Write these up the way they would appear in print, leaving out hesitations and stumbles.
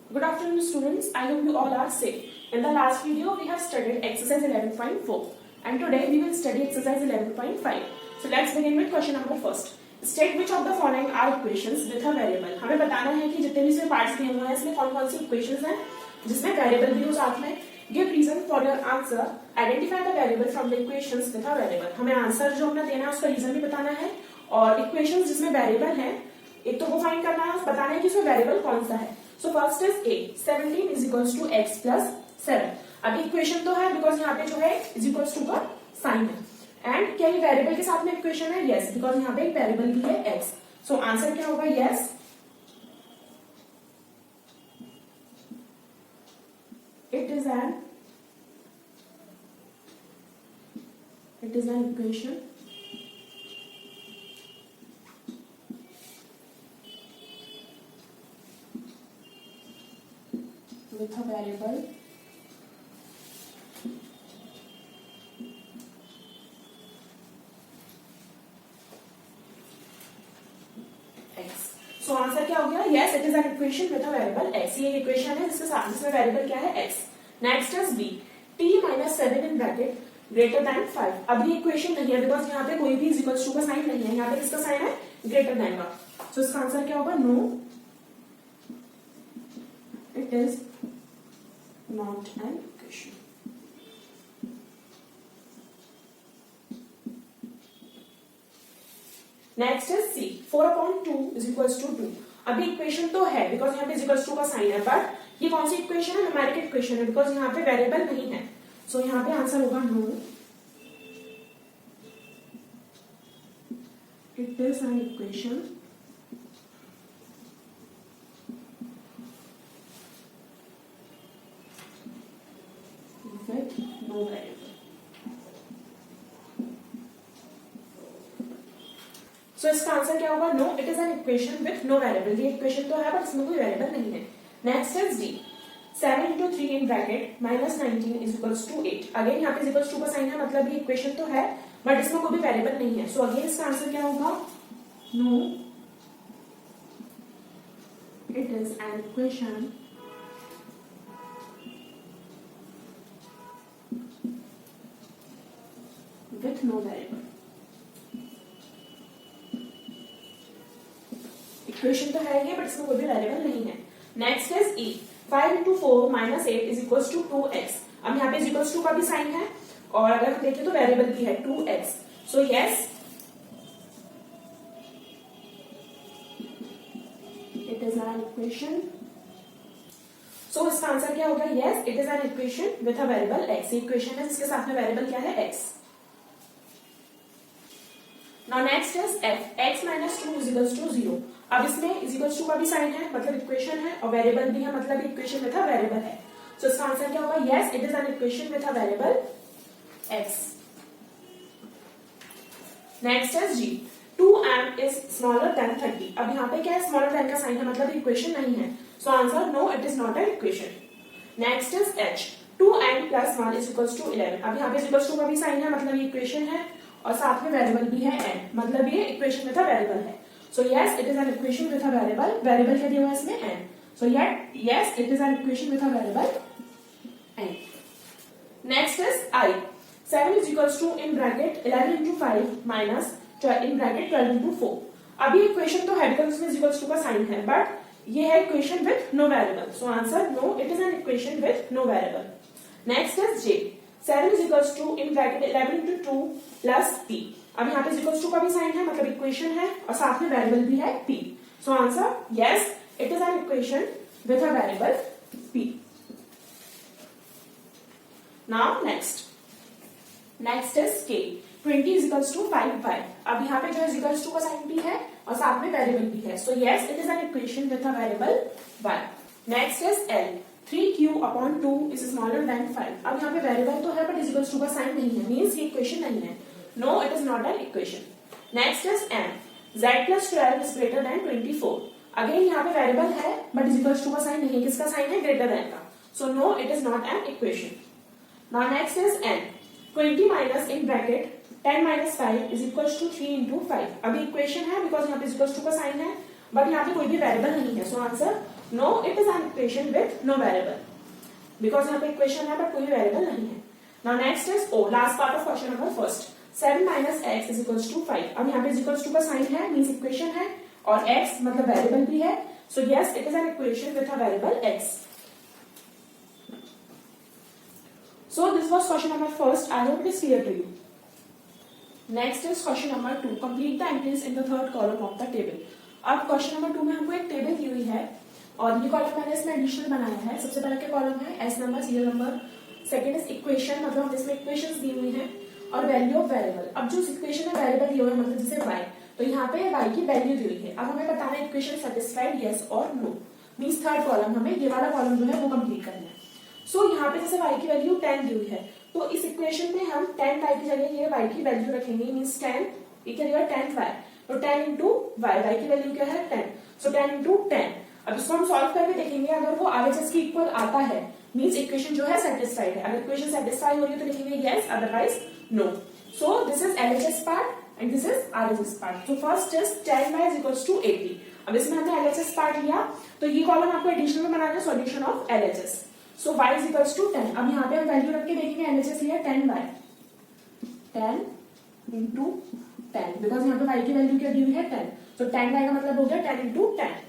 Good afternoon students, I hope you all are safe. In the last video we have studied exercise 11.4 and today we will study exercise 11.5. So let's begin with question number first. State which of the following are equations with a variable. हमें बताना है कि जितने भी इसमें parts दिए हुए हैं इसमें कौन कौन सी इक्वेशंस हैं जिसमें वेरिएबल भी हो साथ में. Give reason for your answer. Identify the variable from the equations with a variable. हमें आंसर जो अपना देना है उसका रीजन भी बताना है और इक्वेशंस जिसमें वेरिएबल है एक तो वो फाइंड करना है, बताना है कि उसमें वेरिएबल कौन सा है. So first is a 17 is equals to x plus 7. अभी इक्वेशन तो है बिकॉज यहाँ पे जो है इज इक्वल्स टू का साइन है. एंड क्या ये वेरिएबल के साथ में इक्वेशन है? यस, बिकॉज यहाँ पे एक वेरिएबल भी है x. सो आंसर क्या होगा? Yes, it is an equation with a variable x. So answer क्या हो गया? Yes, it is an equation with a variable x. ये इक्वेशन है जिसमें वेरिएबल क्या है? x. Next is b t minus 7 in bracket greater than 5. अभी equation नहीं है बिकॉज यहाँ पे कोई भी इज इक्वल्स टू का साइन नहीं है. यहाँ पे किसका साइन है? ग्रेटर देन का. सो इसका आंसर क्या होगा? No, it is not an equation. Next is C 4/2 is equals to 2. अभी इक्वेशन तो है बिकॉज यहाँ पे is equals to का साइन है, बट ये कौन सी इक्वेशन है? न्यूमेरिकल इक्वेशन है बिकॉज यहाँ पे वेरिएबल नहीं है. सो यहाँ पे आंसर होगा no, it is an equation with no variable. So इसका आंसर क्या होगा? No, it is an equation with no variable. ये इक्वेशन तो है बट इसमें कोई वेरिएबल नहीं है. Next is D 7 into 3 in bracket minus 19 is equals to 8. Again यहाँ पे इक्वल्स टू का साइन है, मतलब ये इक्वेशन तो है बट इसमें कोई भी वेरिएबल नहीं है. सो अगेन इसका आंसर क्या होगा? No, it is an equation with no variable. Equation तो है ये बट इसमें कोई भी वेरिएबल नहीं है. Next is E 5 into 4 minus 8 is equals to 2x. अब यहाँ पे is equals to का भी साइन है और अगर हम देखें तो वेरिएबल भी है 2x. So yes, it is an equation. So इसका आंसर क्या होगा? Yes, it is an equation with a variable x. Equation है जिसके साथ में वेरिएबल क्या है? x. Now next is f x minus 2 is equals to 0. अब इसमें is equals to का भी साइन है, मतलब इक्वेशन है और वेरिएबल भी है, मतलब इक्वेशन विथ अ वेरिएबल है. सो इसका आंसर क्या होगा? Yes, it is an equation with a variable x. Next is g 2m is smaller than 30. अब यहाँ पे क्या है? स्मॉलर देन का साइन है, मतलब इक्वेशन नहीं है. So answer no, it is not an equation. Next is h 2n plus 1 is equals to 11. अब यहाँ पे is equals to का भी साइन है, मतलब ये इक्वेशन है और साथ में वेरिएबल भी है n, मतलब ये इक्वेशन विथ अ वेरिएबल है. सो yes, it is an equation with a variable. Variable क्या दिया हुआ है इसमें? n. So yes, it is an equation with a variable n. Next is I 7 is equals to in bracket 11 into 5 minus 12 in bracket 12 into 4. अभी equation तो है because इसमें is equals to का साइन है, बट ये है equation with no variable. So answer no, it is an equation with no variable. Next is J 7 is equals to in bracket 11 into 2 plus p. अब यहाँ पे is equals to का भी sign है, मतलब इक्वेशन है और साथ में वेरिएबल भी है p. So answer yes, it is an equation with a variable p. Now next is k 20 is equals to 5y. अब यहाँ पे जो है is equals to का साइन भी है और साथ में वेरिएबल भी है. सो yes, it is an equation with a variable y. Next is L 3q/2 is smaller than 5. अब यहाँ पे वेरिएबल तो है बट इज इक्वल्स टू का साइन नहीं है, मींस ये इक्वेशन नहीं है. No, it is not an equation. Next is m z plus 12 is greater than 24. Again यहाँ पे वेरिएबल है बट इज इक्वल्स टू का साइन नहीं है. किसका साइन है? ग्रेटर देन का. So no, it is not an equation. Now next is n 20 minus in bracket 10 minus 5 is equals to 3 into 5. अभी इक्वेशन है बिकॉज यहाँ पे इक्वल्स टू का साइन है बट यहाँ पे कोई भी वेरिएबल नहीं है. So answer no it is an equation with no variable, because यहाँ पे इक्वेशन है बट कोई वेरिएबल नहीं है. Now next is o, last part of question number first. 7 minus x is equals to 5. अब यहाँ पे is equals to का साइन है, मीन्स इक्वेशन है, और x मतलब वेरिएबल भी है. सो yes it is an equation with a variable x. So this was question number first. I hope it is clear to you. Next is question number 2. Complete the entries in the third column of the table. अब question number 2 में हमको एक table दी हुई है और ये column मैंने इसमें एडिशनल बनाया है. सबसे पहले के कॉलम है S number, serial number. Second is equation, मतलब हम इसमें इक्वेशंस दी हुई हैं, और वैल्यू ऑफ वेरिएबल. अब जो इक्वेशन है वेरिएबल दिए हुए हैं, मतलब जैसे y, तो यहाँ पे y की वैल्यू दी हुई है. अब हमें बताना है इक्वेशन सेटिस्फाइड यस और नो. मीन्स थर्ड कॉलम, हमें ये वाला कॉलम जो है वो कंप्लीट करना है. सो यहाँ पे जैसे y की वैल्यू 10 दी हुई है, तो इस इक्वेशन में हम 10y की जगह ये y की वैल्यू रखेंगे. मीन्स 10 इक्वल 10y, तो 10 इंटू y, y की वैल्यू क्या है 10. सो 10 इंटू 10. अब इसको हम सॉल्व करके देखेंगे, अगर वो RHS की इक्वल आता है मीन्स इक्वेशन जो है सेटिस्फाइड है. अगर इक्वेशन सेटिस्फाई हो रही है तो लिखेंगे yes, otherwise no. So this is LHS part and this is RHS part. So first is 10y is equals to 80. अब इसमें हमने LHS पार्ट लिया, तो ये कॉलम आपको एडिशनल में बनाना है solution of LHS. So y is equals to 10. अब यहाँ पे हम वैल्यू रख के देखेंगे, LHS लिया 10y, 10 इंटू 10, बिकॉज यहाँ पे y की वैल्यू क्या दी हुई है 10. सो 10y का मतलब हो गया 10 इंटू 10.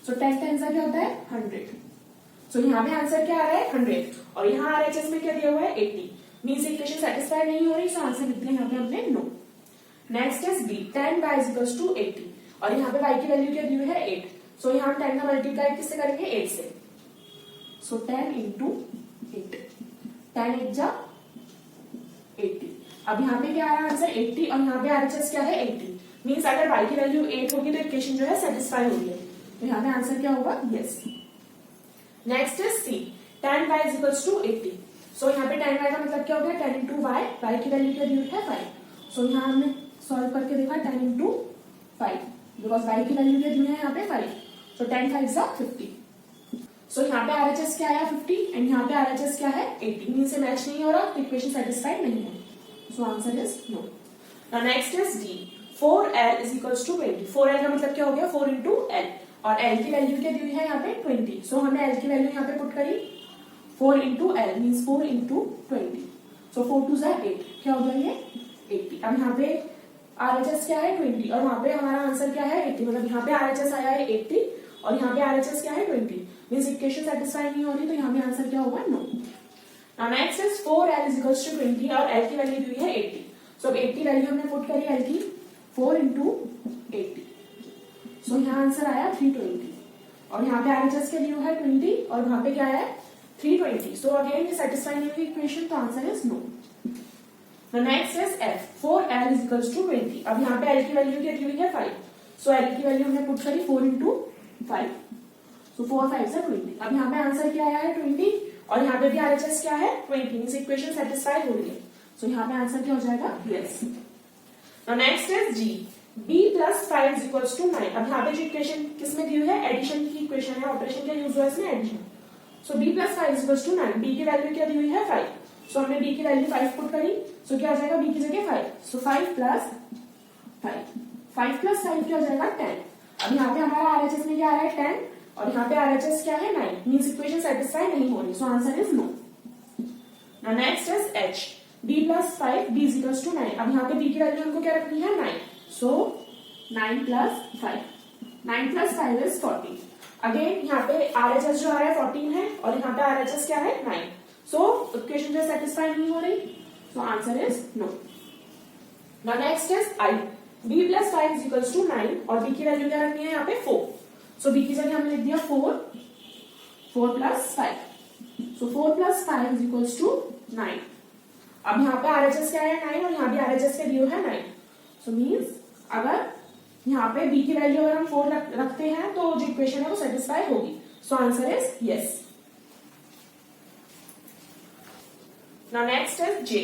सो 10 10 क्या होता है 100. सो यहाँ पे आंसर क्या आ रहा है 100, और यहाँ RHS में क्या दिया हुआ है 80. मीन्स इक्वेशन सेटिस्फाई नहीं हो रही, सो आंसर लिखते हैं यहाँ पे हमने no. Next is b, 10y is equals to 80, और यहाँ पे y की वैल्यू क्या दी हुई है 8. सो यहाँ हम 10 का मल्टीप्लाई किससे करेंगे 8 से. सो 10 इंटू 8, 10 8 जा 80. अब यहाँ पे क्या आ रहा है आंसर 80, और यहाँ पे RHS क्या है 80. मीन्स अगर y की वैल्यू 8 होगी तो इक्वेशन जो है सेटिस्फाई हो रही है, तो यहाँ पे आंसर क्या होगा yes. Next is c, 10y is equals to 80. So यहाँ पे 10y का मतलब क्या हो गया 10 इंटू y, y की वैल्यू क्या दी हुई है 5. सो यहाँ हमने सॉल्व करके देखा 10 इंटू 5, बिकॉज y की वैल्यू क्या दी हुई है यहाँ पे 5. सो 10 5 जा 50. सो यहाँ पे RHS क्या आया 50, एंड यहाँ पे RHS क्या है 80. मीन से मैच नहीं हो रहा, तो इक्वेशन सेटिस्फाइड नहीं है. So answer is no. Now next is d, 4l is equals to 20. 4l का मतलब क्या हो गया 4 इंटू l, और l की वैल्यू क्या दी हुई है यहाँ पे 20. सो हमने l की वैल्यू यहाँ पे पुट करी 4 इंटू l, मीन्स 4 इंटू 20. सो 4 2 8, क्या हो गया ये 80. अब यहाँ पे RHS क्या है 20, और वहां पे हमारा आंसर क्या है 80. मतलब यहाँ पे RHS आया है 80, और यहाँ पे RHS क्या है 20. मीन्स इक्वेशन सेटिस्फाई नहीं हो रही, तो यहाँ पे आंसर क्या होगा no. Now next is 4l is equals to 20, और l की वैल्यू दी हुई है 80. सो अब 80 वैल्यू हमने पुट करी l की 4 इंटू 80. सो यहाँ आंसर आया 320, और यहाँ पे RHS की वैल्यू है 20, और वहां पे क्या है 320. सो अगेन ये सेटिस्फाई नहीं हुई इक्वेशन, तो answer is no. The next is f, 4l is equals to 20. अब यहाँ पे l की वैल्यू क्या दी हुई है 5. सो l की वैल्यू हमने पुट करी 4 इंटू 5. सो 4 5 से 20. अब यहाँ पे आंसर क्या आया है 20, और यहाँ पे भी RHS क्या है 20. मींस इक्वेशन सेटिस्फाई हो रही है, सो यहाँ पे आंसर क्या हो जाएगा yes. Now next is g, b plus 5 is equals to 9. अब यहाँ पे जो इक्वेशन किसमें दी हुई है एडिशन की इक्वेशन है, ऑपरेशन क्या यूज हुआ है इसमें addition. So b plus 5 is equals to 9. b की वैल्यू क्या दी हुई है 5. सो हमने b की वैल्यू 5 पुट करी, सो क्या हो जाएगा b की जगह 5. सो 5 प्लस 5 प्लस 5 क्या हो जाएगा 10. अब यहाँ पे हमारा RHS में क्या आ रहा है 10, और यहाँ पे RHS क्या है 9. मींस इक्वेशन सेटिस्फाई नहीं हो रही, so answer is no. Now next is h, b plus 5 b is equals to 9. अब यहाँ पे b की वैल्यू हमको क्या रखनी है 9. सो 9 प्लस 5, 9 प्लस 5 इज 40. अगेन यहाँ पे RHS जो आ रहा है 14 है, और यहाँ पे RHS क्या है 9. सो इक्वेशन जो सेटिस्फाई नहीं हो रही, so answer is no. Now next is i, b plus 5 is equals to 9, और b की वैल्यू क्या रखनी है यहाँ पे 4. सो b की जगह हमने लिख दिया 4 plus 5. So 4 plus 5 is equals to 9. अब यहाँ पे RHS क्या है 9, और यहाँ भी RHS का ड्यू है 9. सो मीन्स अगर यहाँ पे b की वैल्यू अगर हम 4 रखते हैं तो जो इक्वेशन है वो सेटिस्फाई होगी. सो answer is yes. Now next is j,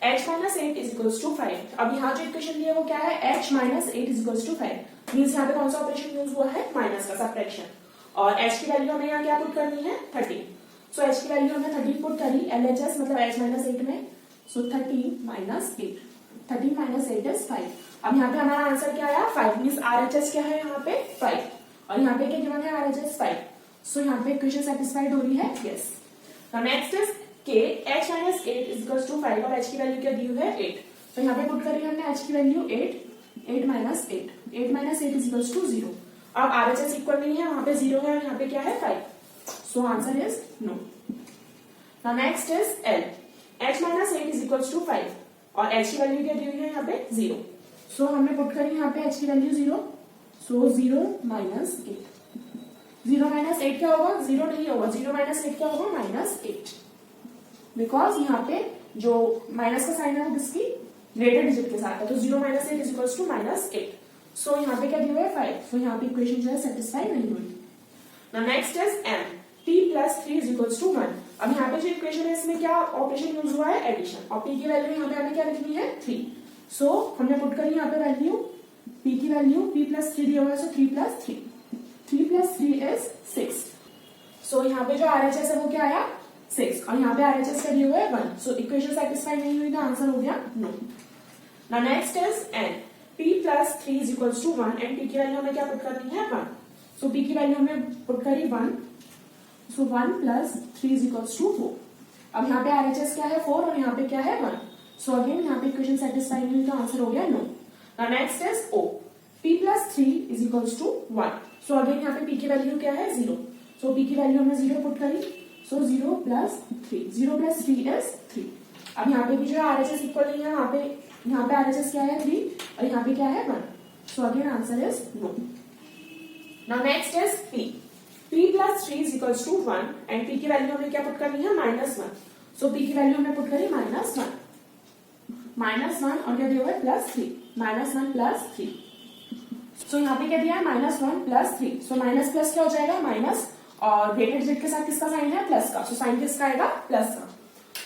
h minus 8 is equals to 5. अब यहाँ जो इक्वेशन दी है वो क्या है h minus 8 is equals to 5. Means यहाँ पे कौन सा ऑपरेशन यूज हुआ है माइनस का, सब्ट्रैक्शन. और h की वैल्यू हमें यहाँ क्या पुट करनी है 13. सो h की वैल्यू हमने 13 पुट करी LHS मतलब h minus 8 में. सो 13 minus 8, 13 minus 8 is 5. अब यहाँ पे हमारा आंसर क्या आया 5. मीन्स RHS क्या है यहाँ पे 5, और यहाँ पे क्या गिवन है RHS 5, सो यहाँ पे इक्वेशन सेटिस्फाइड हो रही है, yes. Now next is k h minus 8 is equals to 5 और h की वैल्यू क्या दी हुई है 8, तो यहाँ पे पुट करी हमने h की value 8 minus 8 is equals to 0। अब RHS इक्वल नहीं है, वहां पे 0 है और यहाँ पे क्या है 5, so answer is no. Now next is l h minus 8 is equals to 5 और h की वैल्यू क्या दी हुई है यहाँ पे 0, सो हमने पुट करी यहाँ पे h की वैल्यू 0, सो 0 minus 8। 0 minus 8 क्या होगा, 0 नहीं होगा, 0 minus 8 क्या होगा -8, बिकॉज यहाँ पे जो माइनस का साइन है वो किसकी ग्रेटर डिजिट के साथ है, तो 0 minus 8 is equals to -8, सो यहाँ पे क्या दिया हुआ है 5, सो यहाँ पे इक्वेशन जो है सेटिस्फाई नहीं हुई। Now next is m p plus 3 is equals to 1। अब यहाँ पे जो इक्वेशन है इसमें क्या ऑपरेशन यूज हुआ है, एडिशन, और p की वैल्यू यहाँ पे हमें क्या लिखनी है 3, सो हमने पुट करी यहाँ पे वैल्यू p की वैल्यू p plus 3 दिया हुआ है, सो 3 plus 3 is 6, सो यहाँ पे जो RHS है वो क्या आया 6 और यहाँ पे RHS का दिया हुआ है 1, सो इक्वेशन सेटिस्फाई नहीं हुई तो आंसर हो गया no. Now next is n p plus 3 is equals to 1 and p की वैल्यू हमें क्या पुट करनी है 1, सो p की वैल्यू हमें पुट करी 1, सो 1 plus 3 is equals to 4। अब यहाँ पे RHS क्या है 4 और यहाँ पे क्या है 1, सो अगेन यहाँ पे इक्वेशन सेटिस्फाई नहीं हुई तो आंसर हो गया no. Now next is o p plus 3 is equals to 1, so again यहाँ पे p की वैल्यू क्या है 0, सो p की वैल्यू हमने 0 पुट करी, सो 0 plus 3 is 3। अब यहाँ पे भी जो RHS इक्वल नहीं है, यहाँ पे RHS क्या है 3 और यहाँ पे क्या है 1, so again answer is no. Now next is p plus 3 is equals to 1 and p की वैल्यू हमें क्या पुट करनी है -1, सो p की वैल्यू हमने पुट करी -1 और क्या दिया हुआ है +3, -1 plus 3, सो यहाँ पे क्या दिया है -1 plus 3, सो माइनस प्लस क्या हो जाएगा माइनस और ग्रेटर डिजिट के साथ किसका साइन है प्लस का, सो साइन किसका आएगा प्लस का,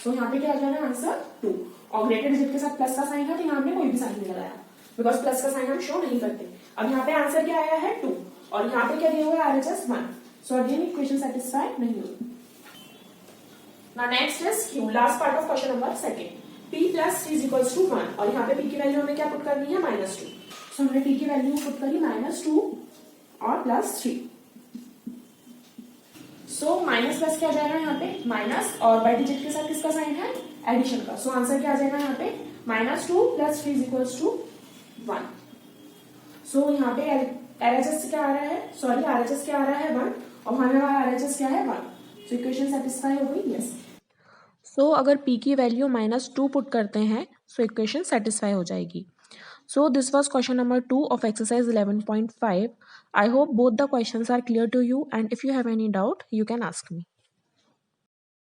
सो यहाँ पे क्या आ जाएगा आंसर 2 और ग्रेटर डिजिट के साथ प्लस का साइन है तो यहाँ पे कोई भी साइन नहीं लगाया बिकॉज प्लस का साइन हम शो नहीं करते। अब यहाँ पे आंसर क्या आया है 2 और यहाँ पे क्या दिया हुआ है RHS 1, so again equation satisfy नहीं हुई। Now next is Q, last part of question number second, p plus 3 is equals to 1 और यहाँ पे p की वैल्यू हमें क्या पुट करनी है -2, सो हमने p की वैल्यू पुट करी -2 और +3, सो माइनस प्लस क्या आ जाएगा यहाँ पे माइनस और बाई डिजिट के साथ किसका साइन है एडिशन का, सो आंसर क्या आ जाएगा यहाँ पे -2 plus 3 is equals to 1, सो यहाँ पे RHS क्या आ रहा है, सॉरी RHS क्या आ रहा है 1 और हमारा RHS क्या है 1, सो इक्वेशन सेटिस्फाई हो गई, यस। सो अगर p की वैल्यू -2 पुट करते हैं सो इक्वेशन सेटिस्फाई हो जाएगी। So this was question number 2 of exercise 11.5. I hope both the questions are clear to you and if you have any doubt you can ask me.